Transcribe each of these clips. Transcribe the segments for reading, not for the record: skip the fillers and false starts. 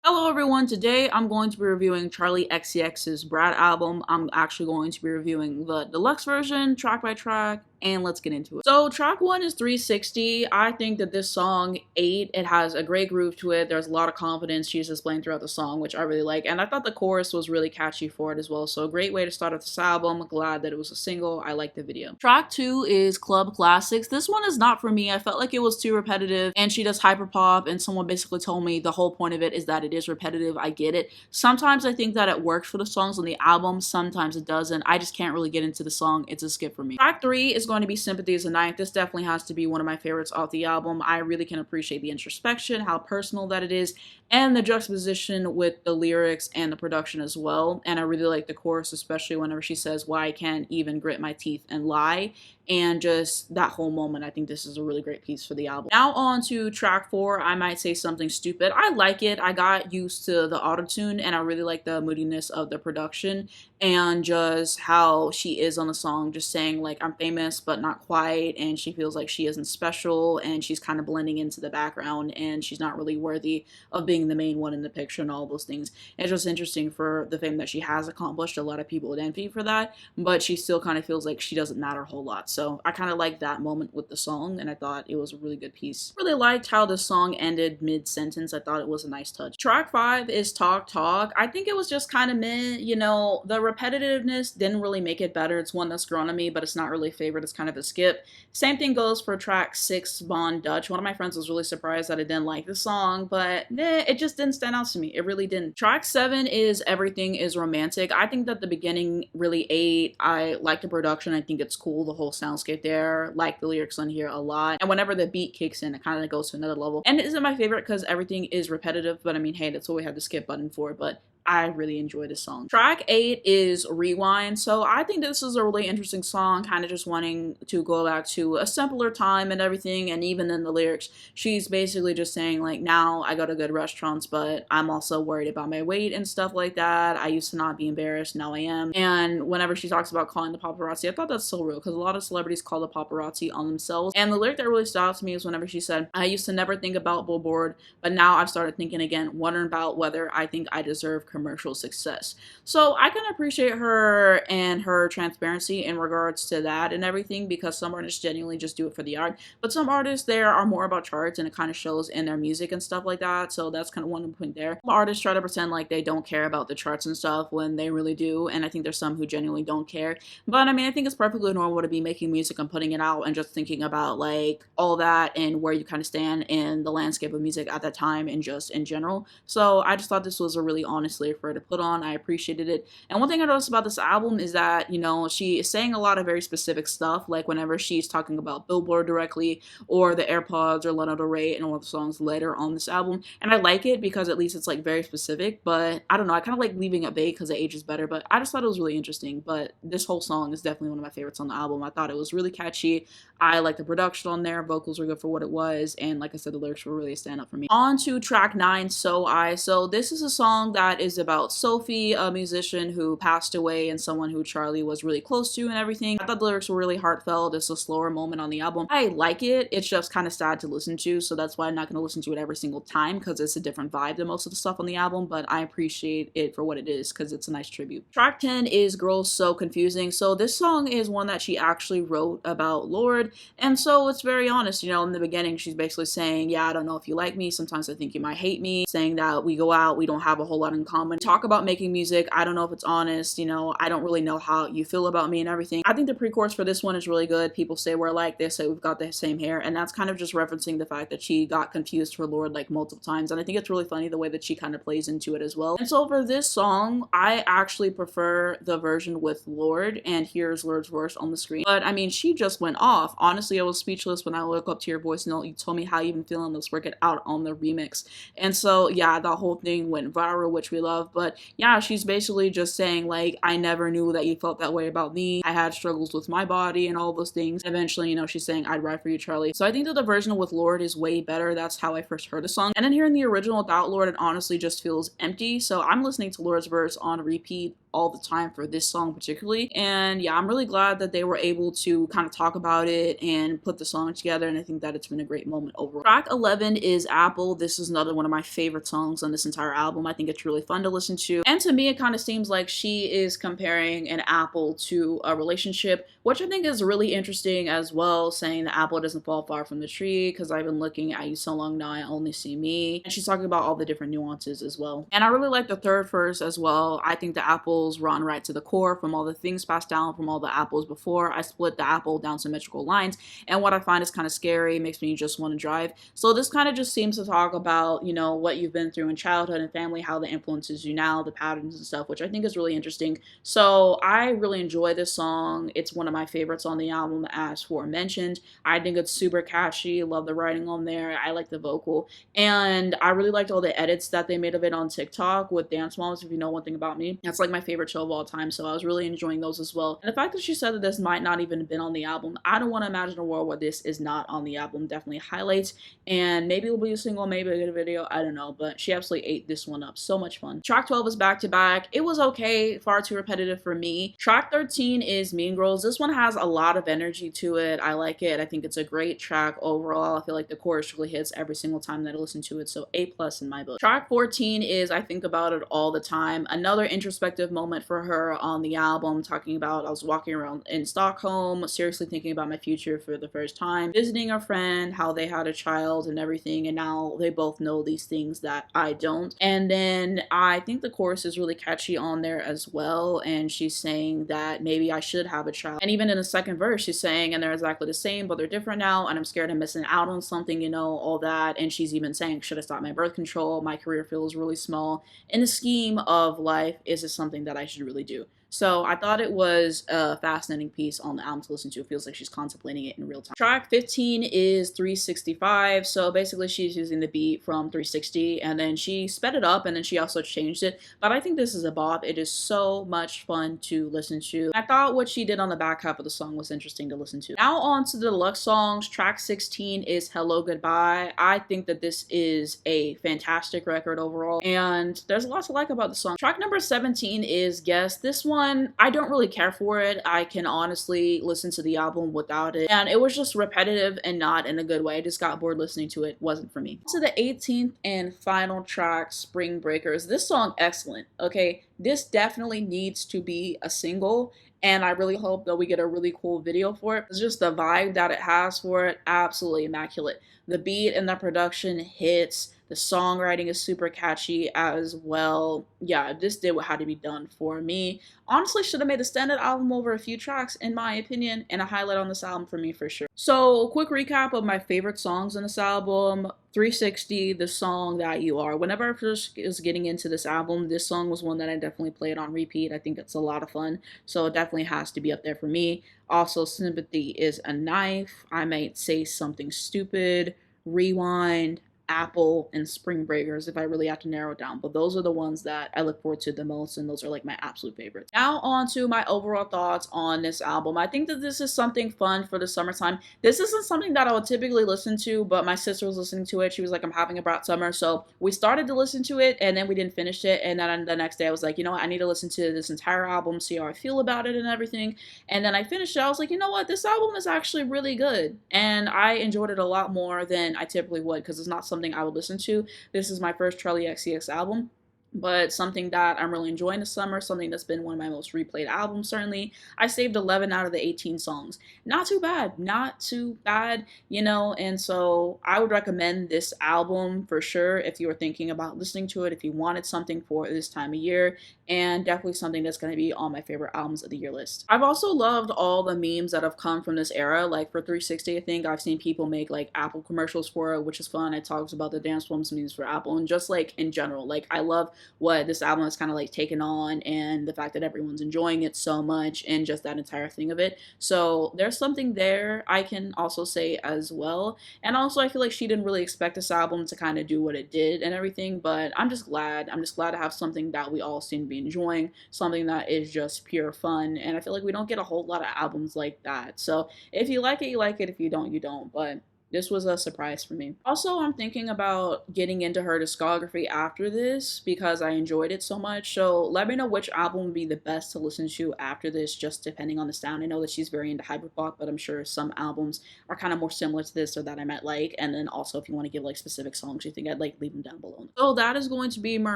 Hello everyone, today I'm going to be reviewing Charli XCX's Brat album. I'm actually going to be reviewing the deluxe version, track by track, and let's get into it. So track 1 is 360. I think that this song, 8, it has a great groove to it. There's a lot of confidence she's displaying throughout the song, which I really like, and I thought the chorus was really catchy for it as well, so a great way to start off this album. Glad that it was a single. I like the video. Track 2 is Club Classics. This one is not for me. I felt like it was too repetitive, and she does hyperpop, and someone basically told me the whole point of it is that it is repetitive. I get it. Sometimes I think that it works for the songs on the album, sometimes it doesn't. I just can't really get into the song. It's a skip for me. Track 3 is going to be Sympathy is the Ninth. This definitely has to be one of my favorites off the album. I really can appreciate the introspection, how personal that it is, and the juxtaposition with the lyrics and the production as well. And I really like the chorus, especially whenever she says, "Why I can't even grit my teeth and lie," and just that whole moment. I think this is a really great piece for the album. Now on to track 4, I Might Say Something Stupid. I like it. I got used to the autotune, and I really like the moodiness of the production and just how she is on the song, just saying like, I'm famous but not quite, and she feels like she isn't special, and she's kind of blending into the background, and she's not really worthy of being the main one in the picture and all those things. It's just interesting for the fame that she has accomplished. A lot of people would envy for that, but she still kind of feels like she doesn't matter a whole lot. So I kind of like that moment with the song, and I thought it was a really good piece. Really liked how the song ended mid-sentence. I thought it was a nice touch. Track 5 is Talk Talk. I think it was just kind of meh, you know, the repetitiveness didn't really make it better. It's one that's grown on me, but it's not really a favorite. It's kind of a skip. Same thing goes for track 6, Von Dutch. One of my friends was really surprised that I didn't like the song, but it just didn't stand out to me. It really didn't. Track 7 is Everything is Romantic. I think that the beginning really ate. I like the production. I think it's cool, the whole soundscape there. Like the lyrics on here a lot. And whenever the beat kicks in, it kind of goes to another level. And it isn't my favorite because everything is repetitive, but I mean, hey, that's what we have the skip button for, but I really enjoy this song. Track 8 is Rewind. So I think this is a really interesting song, kind of just wanting to go back to a simpler time and everything. And even in the lyrics, she's basically just saying like, now I go to good restaurants, but I'm also worried about my weight and stuff like that. I used to not be embarrassed, now I am. And whenever she talks about calling the paparazzi, I thought that's so real because a lot of celebrities call the paparazzi on themselves. And the lyric that really stood out to me is whenever she said, I used to never think about Billboard, but now I've started thinking again, wondering about whether I think I deserve commercial success. So I can appreciate her and her transparency in regards to that and everything, because some artists genuinely just do it for the art, but some artists there are more about charts, and it kind of shows in their music and stuff like that. So that's kind of one point there. Some artists try to pretend like they don't care about the charts and stuff when they really do, and I think there's some who genuinely don't care. But I mean, I think it's perfectly normal to be making music and putting it out and just thinking about like all that and where you kind of stand in the landscape of music at that time and just in general. So I just thought this was a really honest lyric for her to put on. I appreciated it. And one thing I noticed about this album is that, you know, she is saying a lot of very specific stuff, like whenever she's talking about Billboard directly or the AirPods or Lana Del Rey and all of the songs later on this album. And I like it because at least it's like very specific, but I don't know, I kind of like leaving it vague because it ages better, but I just thought it was really interesting. But this whole song is definitely one of my favorites on the album. I thought it was really catchy. I like the production on there, vocals were good for what it was, and like I said, the lyrics were really a stand up for me. On to track 9, So this is a song that is about Sophie, a musician who passed away and someone who Charli was really close to and everything. I thought the lyrics were really heartfelt. It's a slower moment on the album. I like it. It's just kind of sad to listen to, so that's why I'm not going to listen to it every single time because it's a different vibe than most of the stuff on the album, but I appreciate it for what it is because it's a nice tribute. Track 10 is Girls So Confusing. So this song is one that she actually wrote about Lorde, and so it's very honest. You know, in the beginning, she's basically saying, yeah, I don't know if you like me. Sometimes I think you might hate me. Saying that we go out, we don't have a whole lot in common. Talk about making music. I don't know if it's honest. You know, I don't really know how you feel about me and everything. I think the pre-chorus for this one is really good. People say we're alike. They say we've got the same hair. And that's kind of just referencing the fact that she got confused for Lorde like multiple times. And I think it's really funny the way that she kind of plays into it as well. And so for this song, I actually prefer the version with Lorde. And here's Lorde's verse on the screen. But I mean, she just went off. Honestly, I was speechless when I woke up to your voice note. You told me how you've been feeling. Let's work it out on the remix. And so, yeah, that whole thing went viral, which we love. But yeah, she's basically just saying like, I never knew that you felt that way about me. I had struggles with my body and all those things. Eventually, you know, she's saying, I'd ride for you, Charli. So I think that the version with Lorde is way better. That's how I first heard the song. And then hearing the original without Lorde, it honestly just feels empty. So I'm listening to Lorde's verse on repeat all the time for this song particularly. And yeah, I'm really glad that they were able to kind of talk about it and put the song together, and I think that it's been a great moment overall. Track 11 is Apple. This is another one of my favorite songs on this entire album. I think it's really fun to listen to, and to me it kind of seems like she is comparing an apple to a relationship, which I think is really interesting as well, saying the apple doesn't fall far from the tree because I've been looking at you so long now I only see me. And she's talking about all the different nuances as well. And I really like the third verse as well. I think the apples run right to the core from all the things passed down from all the apples before. I split the apple down symmetrical lines, and what I find is kind of scary, makes me just want to drive. So this kind of just seems to talk about, you know, what you've been through in childhood and family, how that influences you now, the patterns and stuff, which I think is really interesting. So I really enjoy this song. It's one of my favorites on the album, as aforementioned. I think it's super catchy. Love the writing on there. I like the vocal, and I really liked all the edits that they made of it on TikTok with Dance Moms. If you know one thing about me, that's like my favorite show of all time, so I was really enjoying those as well. And the fact that she said that this might not even have been on the album, I don't want to imagine a world where this is not on the album. Definitely highlights, and maybe it'll be a single, maybe a good video, I don't know, but she absolutely ate this one up. So much fun. Track 12 is Back to Back. It was okay, far too repetitive for me. Track 13 is Mean Girls. This one has a lot of energy to it. I like it. I think it's a great track overall. I feel like the chorus really hits every single time that I listen to it, so A+ in my book. Track 14 is I Think About It All the Time. Another introspective moment for her on the album, talking about I was walking around in Stockholm, seriously thinking about my future for the first time, visiting a friend, how they had a child and everything, and now they both know these things that I don't. And then I think the chorus is really catchy on there as well, and she's saying that maybe I should have a child. And even in the second verse, she's saying, and they're exactly the same, but they're different now, and I'm scared of missing out on something, you know, all that. And she's even saying, should I stop my birth control? My career feels really small. In the scheme of life, is this something that I should really do? So I thought it was a fascinating piece on the album to listen to. It feels like she's contemplating it in real time. Track 15 is 365. So basically she's using the beat from 360 and then she sped it up and then she also changed it. But I think this is a bop. It is so much fun to listen to. I thought what she did on the back half of the song was interesting to listen to. Now on to the deluxe songs. Track 16 is Hello Goodbye. I think that this is a fantastic record overall, and there's a lot to like about the song. Track number 17 is Guess. This one, I don't really care for it. I can honestly listen to the album without it, and it was just repetitive and not in a good way. I just got bored listening to it. Wasn't for me. To the 18th and final track, Spring Breakers. This song, excellent. Okay, this definitely needs to be a single, and I really hope that we get a really cool video for it. It's just the vibe that it has for it, absolutely immaculate. The beat and the production hits. The songwriting is super catchy as well. Yeah, this did what had to be done for me. Honestly, should have made the standard album over a few tracks, in my opinion, and a highlight on this album for me for sure. So, quick recap of my favorite songs on this album. 360, the song That You Are. Whenever I first was getting into this album, this song was one that I definitely played on repeat. I think it's a lot of fun, so it definitely has to be up there for me. Also, Sympathy is a Knife. I Might Say Something Stupid. Rewind, Apple, and Spring Breakers if I really have to narrow it down, but those are the ones that I look forward to the most, and those are like my absolute favorites. Now on to my overall thoughts on this album. I think that this is something fun for the summertime. This isn't something that I would typically listen to, but my sister was listening to it. She was like, I'm having a brat summer, so we started to listen to it and then we didn't finish it, and then the next day I was like, you know what, I need to listen to this entire album, see how I feel about it and everything. And then I finished it. I was like, you know what, this album is actually really good, and I enjoyed it a lot more than I typically would, because it's not something I would listen to. This is my first Charli XCX album, but something that I'm really enjoying this summer, something that's been one of my most replayed albums, certainly. I saved 11 out of the 18 songs. Not too bad, not too bad, you know, and so I would recommend this album for sure if you were thinking about listening to it, if you wanted something for this time of year, and definitely something that's going to be on my favorite albums of the year list. I've also loved all the memes that have come from this era. Like for 360, I think I've seen people make like Apple commercials for it, which is fun. I talked about the Dance Moms memes for Apple, and just like in general, like I love what this album has kind of like taken on, and the fact that everyone's enjoying it so much, and just that entire thing of it. So there's something there I can also say as well. And also I feel like she didn't really expect this album to kind of do what it did and everything, but I'm just glad to have something that we all seem to be enjoying, something that is just pure fun. And I feel like we don't get a whole lot of albums like that. So if you like it, you like it. If you don't, you don't. But This was a surprise for me. Also, I'm thinking about getting into her discography after this because I enjoyed it so much. So let me know which album would be the best to listen to after this, just depending on the sound. I know that she's very into hyperpop, but I'm sure some albums are kind of more similar to this or that I might like. And then also, if you want to give like specific songs you think I'd like, leave them down below. So that is going to be my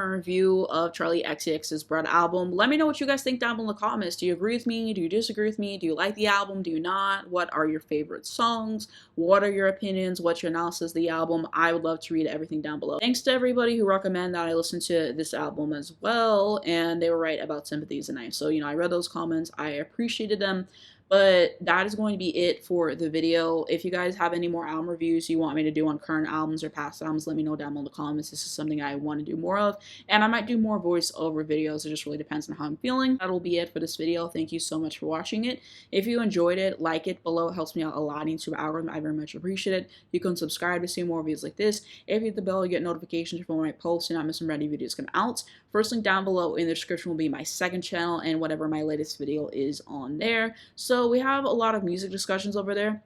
review of Charlie XCX's Bread album. Let me know what you guys think down below in the comments. Do you agree with me? Do you disagree with me? Do you like the album? Do you not? What are your favorite songs? What are your opinions? What's your analysis of the album? I would love to read everything down below. Thanks to everybody who recommended that I listen to this album as well, and they were right about Sympathy Is a Knife. So, I read those comments. I appreciated them. But that is going to be it for the video. If you guys have any more album reviews you want me to do on current albums or past albums, let me know down below in the comments. This is something I want to do more of. And I might do more voiceover videos. It just really depends on how I'm feeling. That'll be it for this video. Thank you so much for watching it. If you enjoyed it, like it below. It helps me out a lot in YouTube algorithm. I very much appreciate it. You can subscribe to see more videos like this. If you hit the bell, you get notifications for when I post and not missing any videos come out. First link down below in the description will be my second channel and whatever my latest video is on there. So we have a lot of music discussions over there.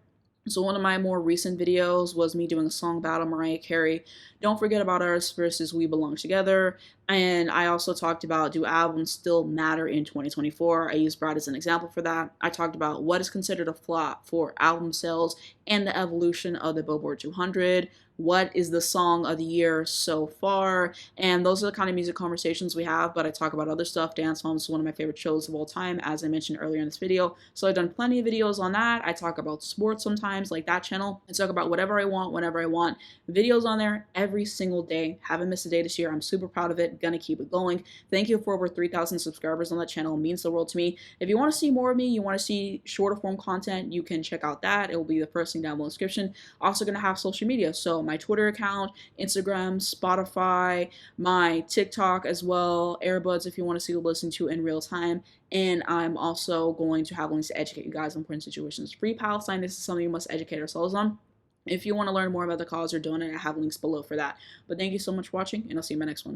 So one of my more recent videos was me doing a song battle, Mariah Carey, Don't Forget About Us versus We Belong Together. And I also talked about, do albums still matter in 2024? I used Brad as an example for that. I talked about what is considered a flop for album sales and the evolution of the Billboard 200. What is the song of the year so far? And those are the kind of music conversations we have, but I talk about other stuff. Dance Moms is one of my favorite shows of all time, as I mentioned earlier in this video. So I've done plenty of videos on that. I talk about sports sometimes, like that channel. I talk about whatever I want, whenever I want. Videos on there every single day. Haven't missed a day this year. I'm super proud of it. Gonna keep it going. Thank you for over 3,000 subscribers on that channel. It means the world to me. If you want to see more of me, you want to see shorter form content, you can check out that. It will be the first thing down below in the description. Also gonna have social media. So my Twitter account, Instagram, Spotify, my TikTok as well, Airbuds if you want to see what listening to in real time. And I'm also going to have links to educate you guys on important situations. Free Palestine, this is something we must educate ourselves on. If you want to learn more about the cause we're doing it, I have links below for that. But thank you so much for watching, and I'll see you in my next one.